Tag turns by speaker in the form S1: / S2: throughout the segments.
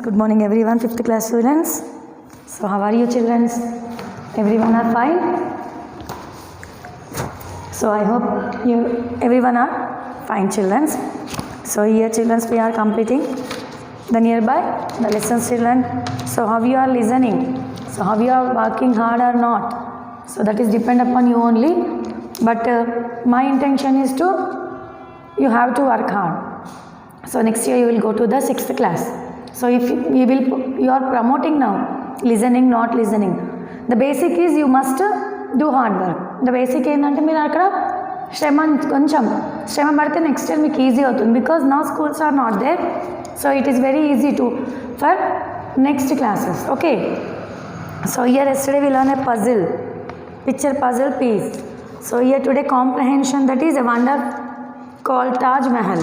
S1: Good morning everyone, 5th class students. So how are you children? Everyone are fine? So I hope everyone are fine children. So here children we are completing the nearby the lessons children. So how you are listening? So how you are working hard or not? So that is depend upon you only. But my intention is you have to work hard. So next year you will go to the 6th class. So if you are promoting now, listening, not listening. The basic is you must do hard work. The basic ఏంటంటే మీరు అక్కడ కొంచెం శ్రమ పడితే next year మీకు easy అవుతుంది because నా schools are not there so it is very easy for next classes okay so here yesterday we learn a puzzle picture puzzle piece. So here today comprehension, that is a wonder called Taj Mahal.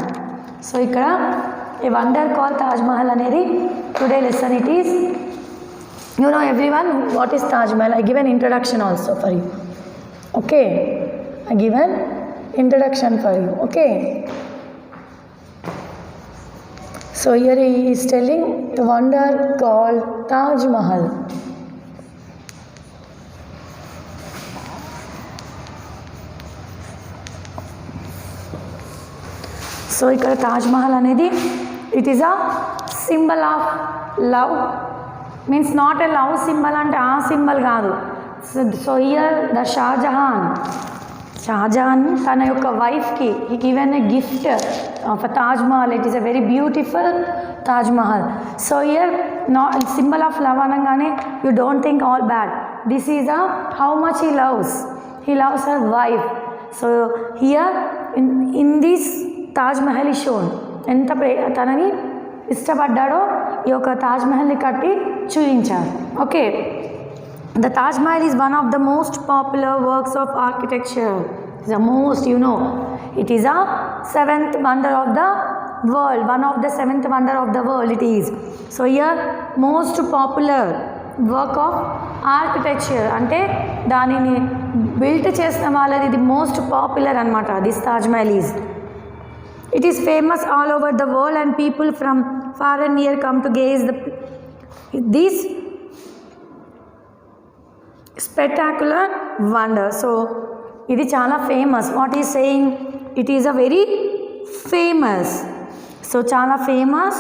S1: So ikkada a wonder called Taj Mahal anedi today lesson it is. You know everyone what is Taj Mahal. I give an introduction also for you. Okay, I give an introduction for you. Okay, so here he is telling a wonder called Taj Mahal. So ఇక్కడ తాజ్ మహల్ అనేది it is a symbol of love means not a love symbol అంటే ఆ symbol కాదు so here the Shahjahan తన యొక్క వైఫ్కి he given a gift of a Taj Mahal. It is a very beautiful Taj Mahal. So here symbol of love అనగానే you don't think all bad. This is a how much he loves her wife. So here in this Taj Mahal ఈ shown ఎంత తనని ఇష్టపడ్డాడో ఈ యొక్క తాజ్ మహల్ని కట్టి చూపించారు. Okay, the Taj Mahal is one of the most popular works of architecture. The most it is a seventh wonder of the world, one of the seventh wonder of the world it is. So here most popular work of architecture అంటే దానిని built చేసిన వాళ్ళది ఇది most popular అనమాట. This Taj Mahal is it is famous all over the world and people from far and near come to gaze this spectacular wonder. So ఇది చాలా famous. What is saying it is a very famous. So చాలా famous.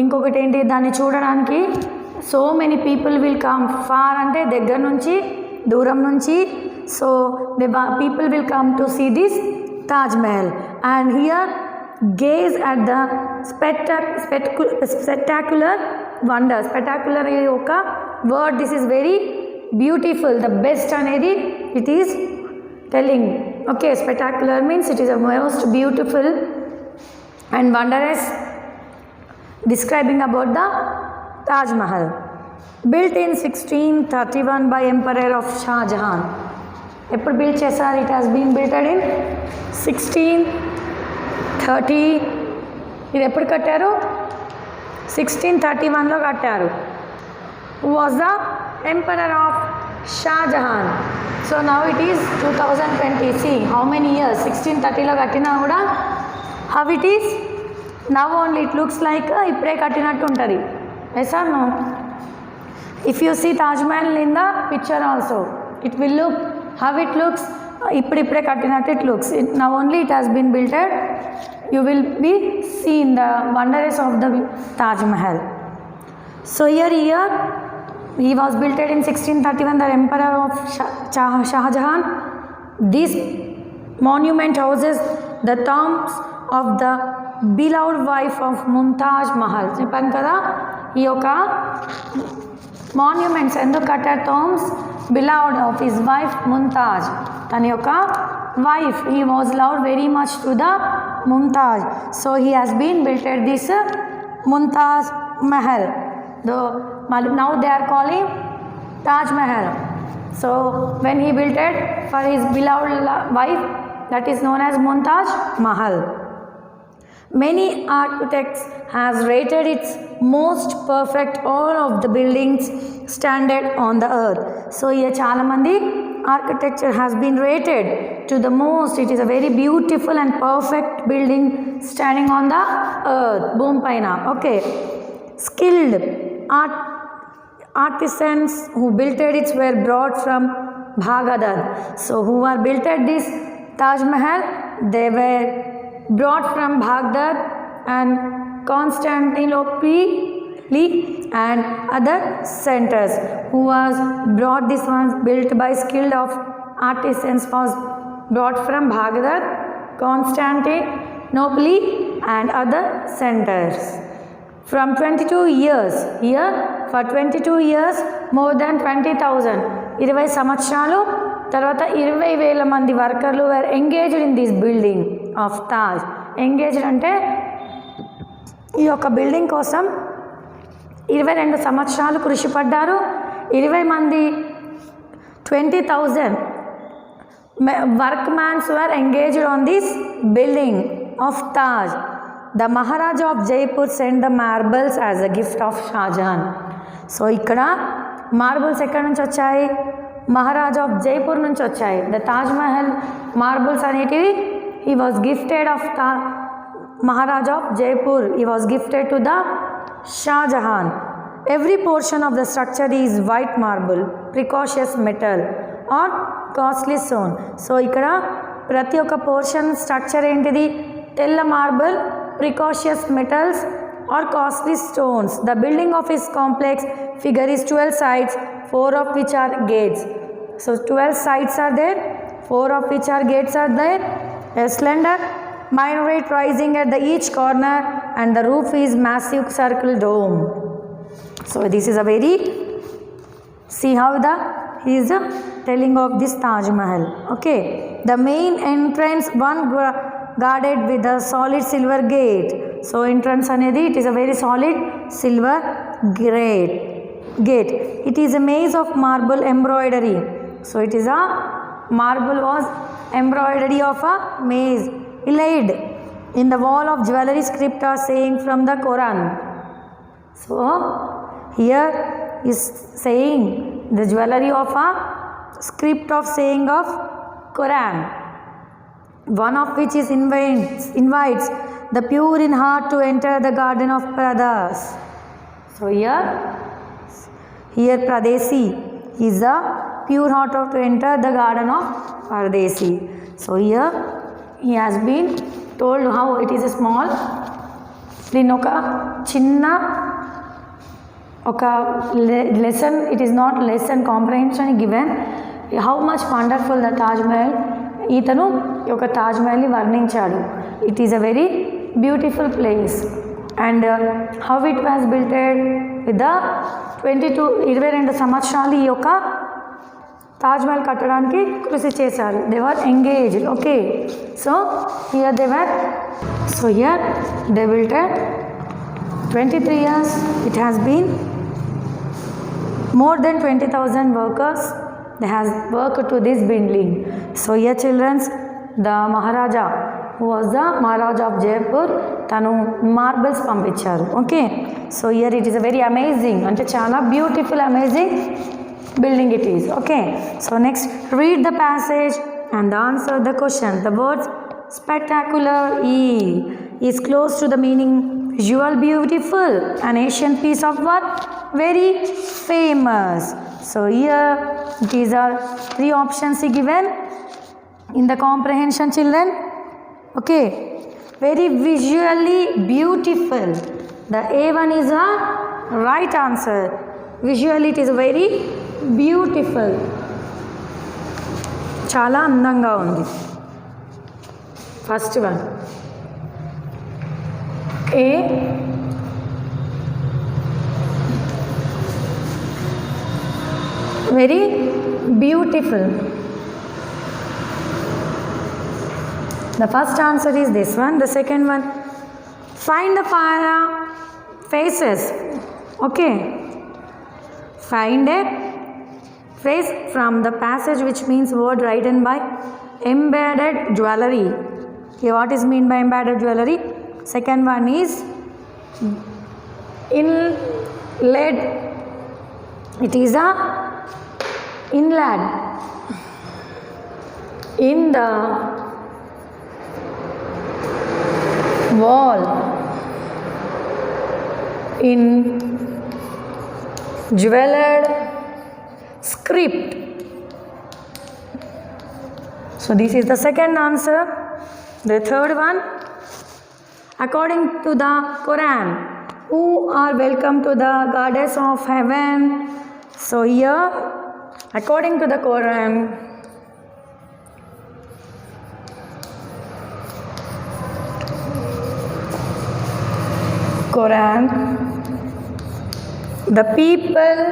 S1: ఇంకొకటి ఏంటి దాన్ని చూడడానికి so many people will come. Far అంటే దగ్గర నుంచి దూరం నుంచి. So people will come to see this Taj Mahal and here gaze at the spectacular wonder. Spectacular is oka word. This is very beautiful. The best anedi it is telling. Okay, spectacular means it is the most beautiful and wondrous describing about the Taj Mahal. Built in 1631 by Emperor of Shah Jahan. Eppudu build chesaru? It has been built in 1630. ఇది ఎప్పుడు కట్టారు? 1631లో కట్టారు. Who was the emperor of Shah Jahan. So now it is 2020. See how many years 1630లో కట్టినా కూడా how it is now only it looks like ఇప్పుడే కట్టినట్టు ఉంటుంది. Yes or no? If you see Taj Mahal in the picture also it will look how it looks ఇప్పుడిప్పుడే కట్టినట్టు it looks. Now only it has been builted. You will be seen the wonders of the Taj Mahal. So here he was built in 1631, the emperor of Shah Jahan. This monument houses the tombs of the beloved wife of Mumtaz Mahal. చెప్పాను కదా ఈ యొక్క monuments ఎందుకు కట్టారు? tombs beloved of his wife Mumtaz. తన యొక్క wife, he was loved very much to the Mumtaz. So he has been built at this Mumtaz Mahal. Now they are calling Taj Mahal. So when he built it for his beloved wife, that is known as Mumtaz Mahal. Many architects has rated its most perfect all of the buildings standard on the earth. So here chaala mandi architecture has been rated to the most. It is a very beautiful and perfect building standing on the earth, boom paina. Okay, skilled artisans who built it were brought from Baghdad. So who are built at this Taj Mahal? They were brought from Baghdad and Constantinople and other centers. Who was brought this ones built by skilled of artisans was brought from Baghdad, Constantinople and other centers. From 22 years, here for 22 years more than 20,000, 20 సంవత్సరాలు తర్వాత 20,000 మంది వర్కర్లు were engaged in this building of Taj. Engaged అంటే ఈ యొక్క building కోసం 22 సంవత్సరాలు కృషి పడ్డారు. 20 మంది 20,000 workmans were engaged on this building of Taj. The Maharaja of Jaipur sent the marbles as a gift of Shah Jahan. So ఇక్కడ marbles ఎక్కడి నుంచి వచ్చాయి? మహారాజా ఆఫ్ జైపూర్ నుంచి వచ్చాయి. ద తాజ్ మహల్ మార్బుల్స్ అనేటివి he was gifted of Maharaja of Jaipur. He was gifted to the Shah Jahan. Every portion of the structure is white marble, precious metal or costly stone. So ఇక్కడ ప్రతి ఒక్క portion structure ఏంటిది? తెల్ల marble, precious metals or costly stones. The building of his complex figure is 12 sides, 4 of which are gates. So 12 sides are there, 4 of which are gates are there. A slender minaret rising at the each corner and the roof is massive circle dome. So this is a very, see how he is telling of this Taj Mahal. Okay, the main entrance one guarded with a solid silver gate. So entrance anedi it is a very solid silver gate. It is a maze of marble embroidery. So it is a marble was embroidery of a maze laid in the wall of jewelry script or saying from the Quran. So here is saying the jewelry of a script of saying of Quran, one of which is invites the pure in heart to enter the garden of Pradas. So here Pradesi is the pure heart of to enter the garden of Pradesi. So here he has been told how it is a small dinoka chinna oka lesson. It is not lesson comprehension given how much wonderful the Taj Mahal. ఈతను ఒక తాజ్ మహల్ని వర్ణించాడు. It is a very beautiful place and how it was builted with the 22 సంవత్సరాలు ఈ యొక్క తాజ్ మహల్ కట్టడానికి కృషి చేశారు. They were engaged. Okay, so here they were, so here they builted 23 years. It has been more than 20,000 workers. They has worked to this building. So here children, the Maharaja who was the Maharaja of Jaipur, tanu marbles పంపించారు. Okay, so here it is a very amazing అంటే చాలా beautiful amazing building it is. Okay, so next read the passage and answer the question. The words spectacular is close to the meaning visual beautiful, an ancient piece of work, very famous. So here these are 3 options given in the comprehension children. Okay, very visually beautiful. The A1 is a right answer. Visually it is very beautiful. చాలా అందంగా ఉంది. First one A, very beautiful. The first answer is this one. The second one, find the faces. Okay, find a phrase from the passage which means word written by embedded jewelry. Okay, what is mean by embedded jewelry? Second one is inlaid. It is a inlaid in the wall in jeweled script. So this is the second answer. The third one, according to the Quran, who are welcome to the goddess of heaven? So here, according to the Quran, the people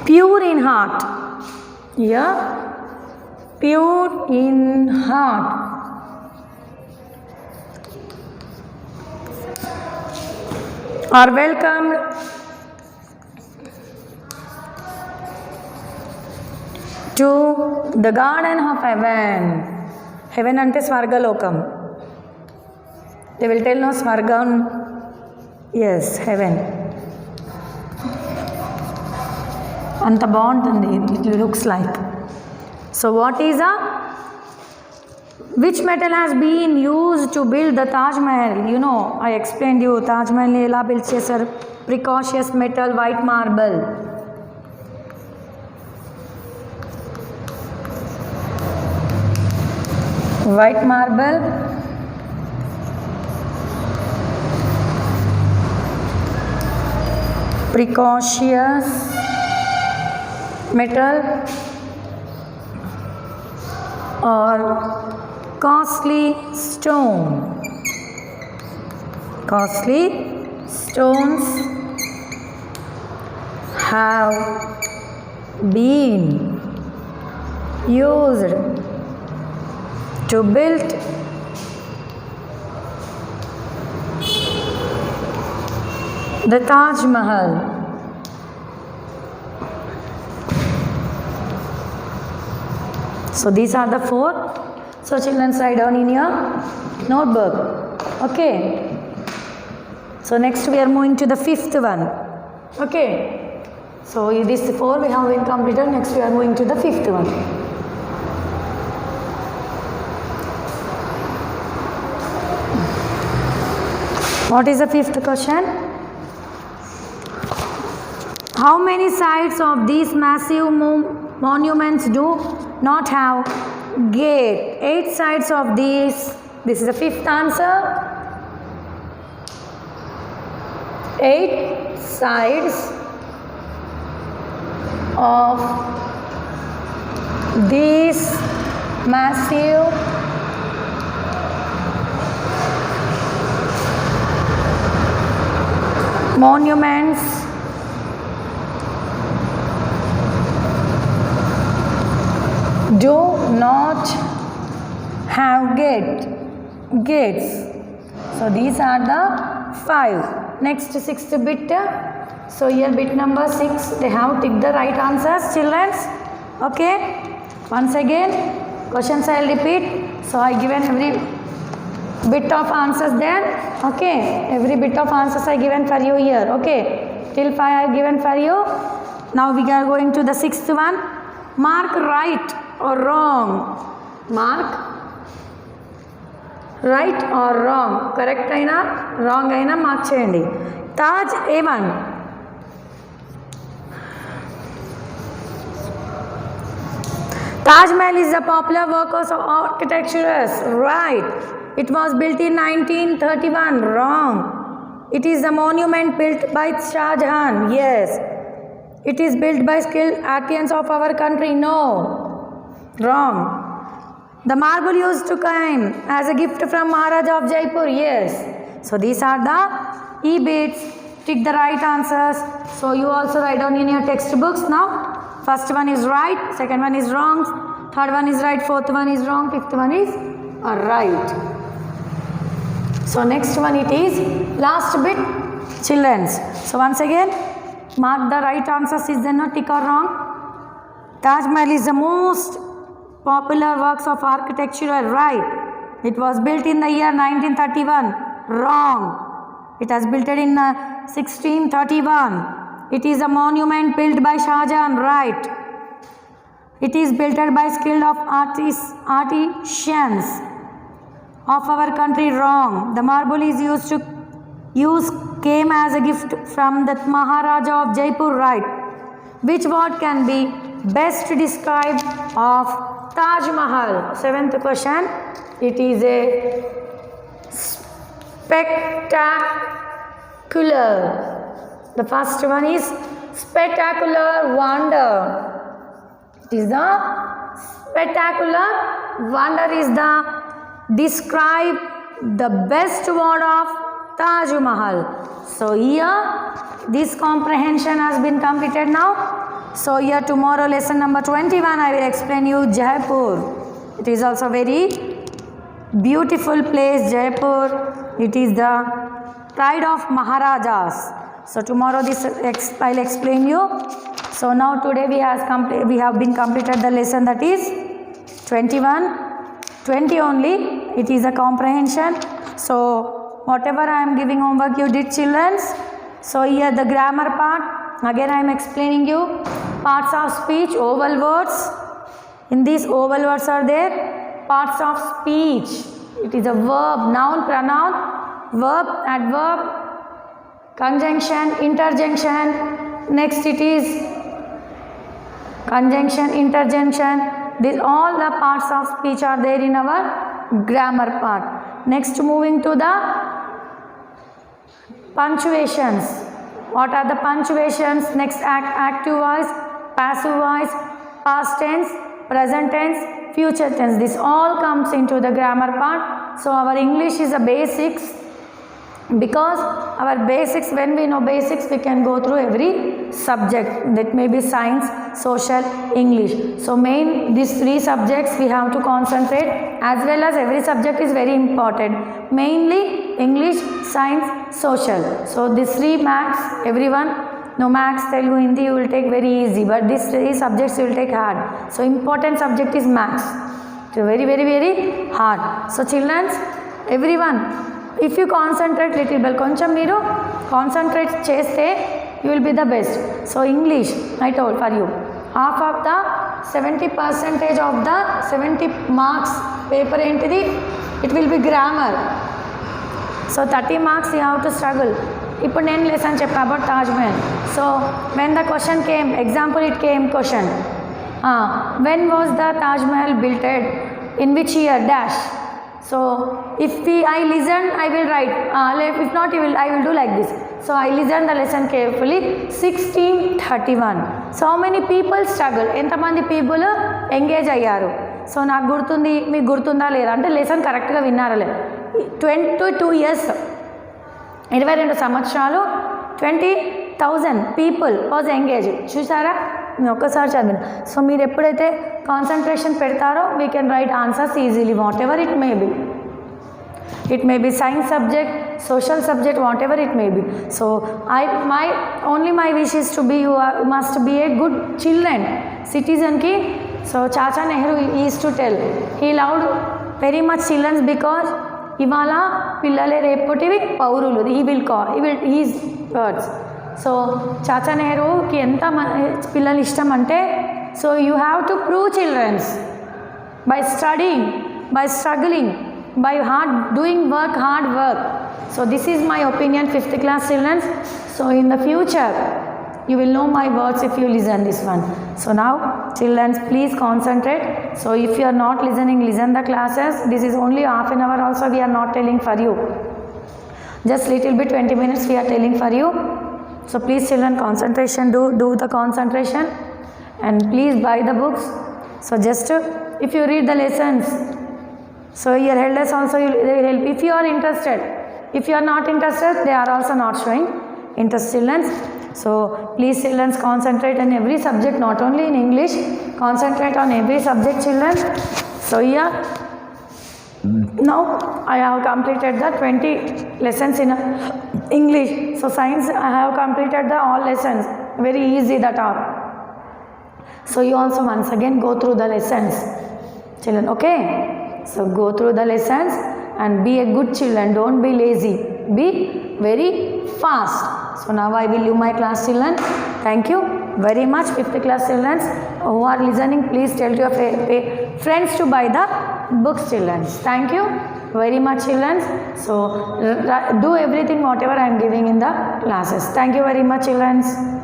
S1: pure in heart. Yeah, pure in heart. Are welcomed to the garden of heaven. Heaven ante Svargalokam. They will tell no Svargam. Yes, heaven. Anta baguntundi, it looks like. So what is which metal has been used to build the Taj Mahal? You know, I explained you Taj Mahal ni ela build chesaru. Precious metal, white marble. White marble, precious metal, or costly stone. Costly stones have been used to build the Taj Mahal. So these are the four. So children, write down in your notebook. Okay. So next we are moving to the fifth one. Okay. So these four we have been completed. Next we are moving to the fifth one. What is the fifth question? How many sides of these massive monuments do not have gate? 8 sides of these. This is the fifth answer. 8 sides of these massive monuments do not have gates. So these are the 5. Next, sixth bit. So here bit number 6, they have ticked the right answers, children. Okay. Once again, questions I will repeat. So I given every bit of answers there. Okay. Every bit of answers I given for you here. Okay. Till 5 I have given for you. Now we are going to the sixth one. Mark right or wrong. Mark right or wrong. Correct aina, wrong aina mark cheyandi. Taj A1. Taj Mahal is a popular work of architecture. Right. It was built in 1931. Wrong. It is a monument built by Shah Jahan. Yes. It is built by skilled artisans of our country. No. Wrong. The marble used to come as a gift from Maharaja of Jaipur. Yes. So these are the E-bits. Tick the right answers. So you also write down in your textbooks now. First one is right, second one is wrong, third one is right, fourth one is wrong, fifth one is right. So next one it is last bit, children's. So once again, mark the right answers. Is there no tick or wrong? Taj Mahal is the most popular works of architecture. Right. It was built in the year 1931. Wrong. It was built in 1631. It is a monument built by Shah Jahan. Right. It is built by skilled of artisans. of our country. Wrong. The marble is came as a gift from the Maharaja of Jaipur. Right. Which word can be best described of Taj Mahal? Seventh question. It is a spectacular. The first one is spectacular wonder. It is the spectacular wonder is the describe the best word of Taj Mahal. So here this comprehension has been completed now. So here tomorrow lesson number 21 I will explain you Jaipur. It is also very beautiful place Jaipur. It is the pride of Maharajas. So tomorrow this I will explain you. So now today we have been completed the lesson that is 21, 20 only. It is a comprehension. So whatever I am giving homework you did children. So here the grammar part. Again I am explaining you parts of speech, oval words. In these oval words are there parts of speech. It is a verb, noun, pronoun, verb, adverb, conjunction, interjunction. Next it is conjunction, interjunction. These all the parts of speech are there in our grammar part. Next moving to the punctuations. What are the punctuations? Next active voice, passive voice, past tense, present tense, future tense. This all comes into the grammar part. So our English is a basics. Because our basics, when we know basics, we can go through every subject. That may be science, social, English. So main these three subjects we have to concentrate, as well as every subject is very important. Mainly English, science, social. So these three maths, everyone, no maths, Telugu, Hindi you will take very easy. But these three subjects you will take hard. So important subject is maths. So very, very, very hard. So children, everyone, if you concentrate little bit, koncham meeru concentrate cheste, you will be the best. So English, I told for you, half of the 70% of the 70 marks paper entity, it will be grammar. So 30 marks you have to struggle. ఇప్పుడు నేను lesson చెప్పా about Taj Mahal. So when the question came, example it came question, when was the Taj Mahal builted, in which year dash. So if I listen, I will write. If not, I will do like this. So I listen the lesson carefully. 1631. So how many people struggle? ఎంతమంది people engage అయ్యారు? So నాకు గుర్తుంది, మీకు గుర్తుందా లేదా అంటే lesson కరెక్ట్గా విన్నారా లేదు. 22 years, 22 సంవత్సరాలు 20,000 పీపుల్ వాజ్ ఎంగేజ్. చూసారా, నేను ఒక్కసారి చదివిన. సో మీరు ఎప్పుడైతే కాన్సన్ట్రేషన్ పెడతారో we can write answers easily, what ever it may be. It may be science subject, social subject, whatever it may be. So my wish is to be, you must be a good children, citizen ki. So Chacha Nehru used to tell, he loved very much children because ivala pillale repotivi paurulu, he will call, his words. So Chacha Nehru ki enta pillalu ishtam ante, so you have to prove children by studying, by struggling, by doing hard work. So this is my opinion, 5th class children. So in the future you will know my words if you listen this one. So now children, please concentrate. So if you are not listening, listen the classes. This is only half an hour also we are not telling for you, just little bit, 20 minutes we are telling for you. So please children, concentration, do the concentration, and please buy the books. So just if you read the lessons, so your elders also they will help if you are interested. If you are not interested, they are also not showing interest children. So please children, concentrate on every subject, not only in English, concentrate on every subject children. So here now I have completed the 20 lessons in English. So science I have completed the all lessons, very easy that are. So you also once again go through the lessons children, okay? So go through the lessons and be a good children, don't be lazy, be very fast. So now I will leave my class children. Thank you very much. 5th class children who are listening, please tell your friends to buy the books children. Thank you. very much children. So do everything whatever I am giving in the classes. Thank you very much children.